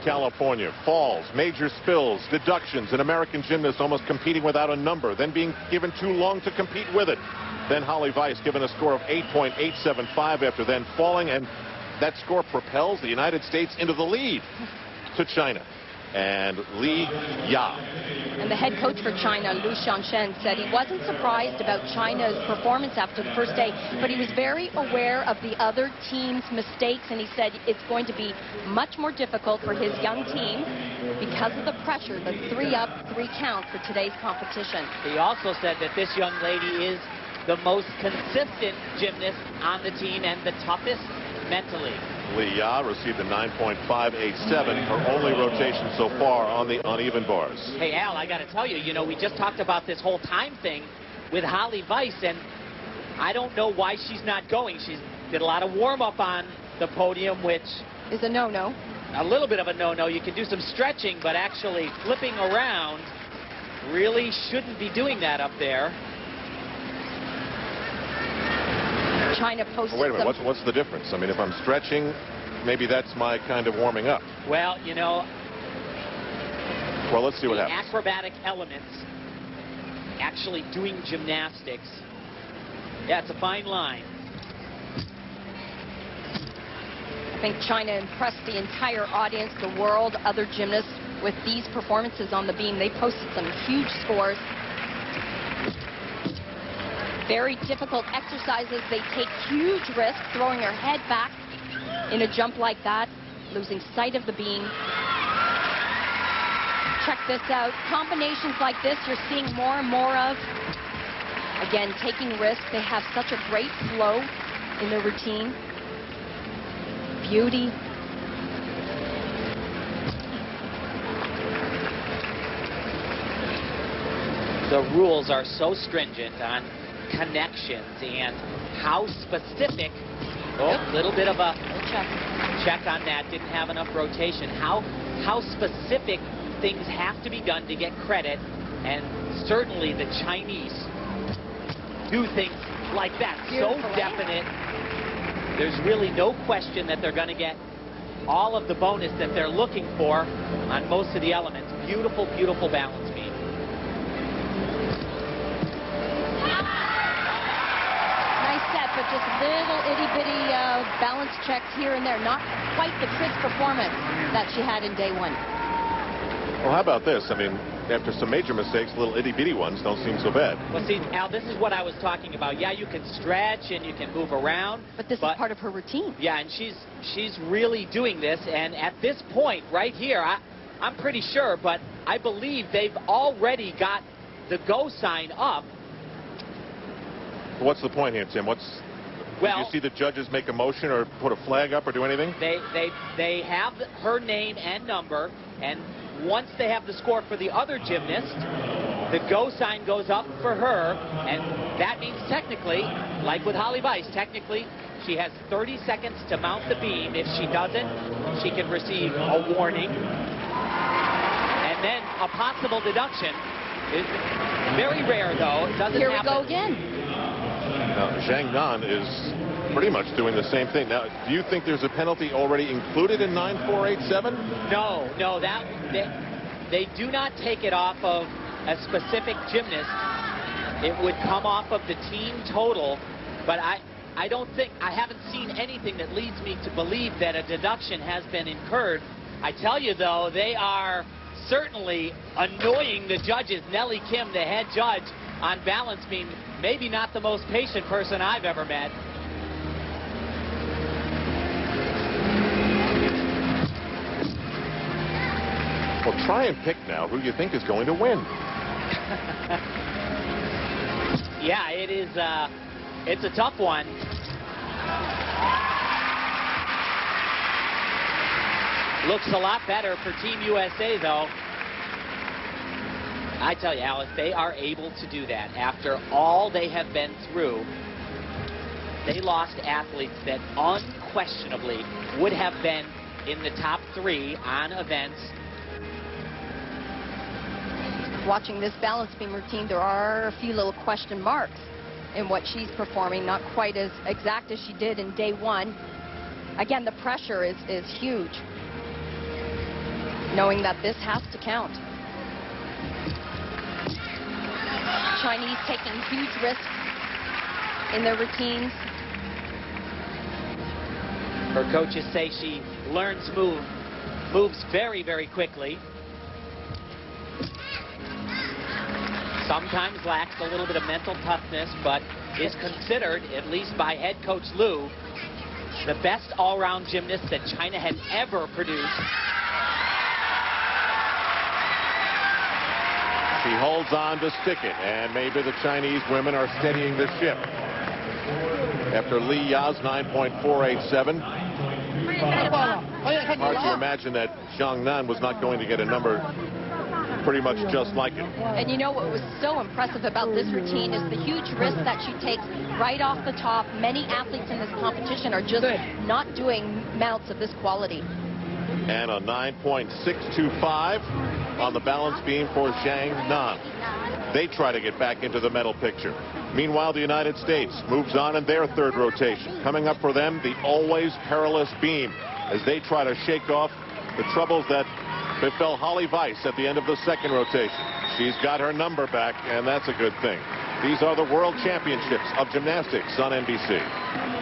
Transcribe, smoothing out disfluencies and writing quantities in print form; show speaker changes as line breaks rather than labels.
California. Falls, major spills, deductions, an American gymnast almost competing without a number, then being given too long to compete with it. Then Holly Weiss given a score of 8.875 after then falling, and that score propels the United States into the lead to China. And Li Ya.
And the head coach for China, Lu Xiangshen, said he wasn't surprised about China's performance after the first day, but he was very aware of the other team's mistakes, and he said it's going to be much more difficult for his young team because of the pressure, the 3 up, 3 count for today's competition.
He also said that this young lady is the most consistent gymnast on the team and the toughest mentally.
Li Ya received a 9.587, her only rotation so far on the uneven bars.
Hey, Al, I got to tell you, we just talked about this whole time thing with Holly Weiss, and I don't know why she's not going. She did a lot of warm-up on the podium, which
is a no-no.
A little bit of a no-no. You can do some stretching, but actually flipping around really shouldn't be doing that up there.
China posted.
Wait a minute, what's the difference? I mean, if I'm stretching, maybe that's my kind of warming up.
Well,
well, let's see what happens.
Acrobatic elements, actually doing gymnastics. Yeah, it's a fine line.
I think China impressed the entire audience, the world, other gymnasts with these performances on the beam. They posted some huge scores. Very difficult exercises. They take huge risks, throwing their head back in a jump like that, losing sight of the beam. Check this out. Combinations like this you're seeing more and more of. Again, taking risks. They have such a great flow in their routine. Beauty.
The rules are so stringent on connections and how specific. Oh, a little bit of a check on that. Didn't have enough rotation. How specific things have to be done to get credit, and certainly the Chinese do things like that. So definite. There's really no question that they're going to get all of the bonus that they're looking for on most of the elements. Beautiful, beautiful balance beam.
But just little itty-bitty balance checks here and there. Not quite the crisp performance that she had in day 1.
Well, how about this? I mean, after some major mistakes, little itty-bitty ones don't seem so bad.
Well, see, Al, this is what I was talking about. Yeah, you can stretch and you can move around.
But this is part of her routine.
Yeah, and she's really doing this. And at this point right here, I'm pretty sure, but I believe they've already got the go sign up.
What's the point here, Tim? Did you see the judges make a motion or put a flag up or do anything?
They have her name and number, and once they have the score for the other gymnast, the go sign goes up for her, and that means technically, like with Holly Weiss, technically she has 30 seconds to mount the beam. If she doesn't, she can receive a warning, and then a possible deduction. Is very rare, though. It doesn't happen.
Here we go again.
Now, Zhang is pretty much doing the same thing. Now, do you think there's a penalty already included in 9.487?
No, they do not take it off of a specific gymnast. It would come off of the team total, but I haven't seen anything that leads me to believe that a deduction has been incurred. I tell you, though, they are certainly annoying the judges. Nellie Kim, the head judge on balance beam, maybe not the most patient person I've ever met.
Well, try and pick now who you think is going to win.
Yeah, it is. It's a tough one. Looks a lot better for Team USA, though. I tell you, Alice, they are able to do that after all they have been through. They lost athletes that unquestionably would have been in the top 3 on events.
Watching this balance beam routine, there are a few little question marks in what she's performing. Not quite as exact as she did in day 1. Again, the pressure is huge. knowing that this has to count. Chinese taking huge risks in their routines.
Her coaches say she learns moves very, very quickly. Sometimes lacks a little bit of mental toughness, but is considered, at least by head coach Liu, the best all-round gymnast that China had ever produced.
She holds on to stick it, and maybe the Chinese women are steadying the ship. After Li Ya's 9.487, hard to imagine that Zhang was not going to get a number pretty much just like it.
And you know what was so impressive about this routine is the huge risk that she takes right off the top. Many athletes in this competition are just not doing mounts of this quality.
And a 9.625 on the balance beam for Zhang Nan. They try to get back into the medal picture. Meanwhile, the United States moves on in their third rotation. Coming up for them, the always perilous beam as they try to shake off the troubles that befell Holly Weiss at the end of the second rotation. She's got her number back, and that's a good thing. These are the World Championships of Gymnastics on NBC.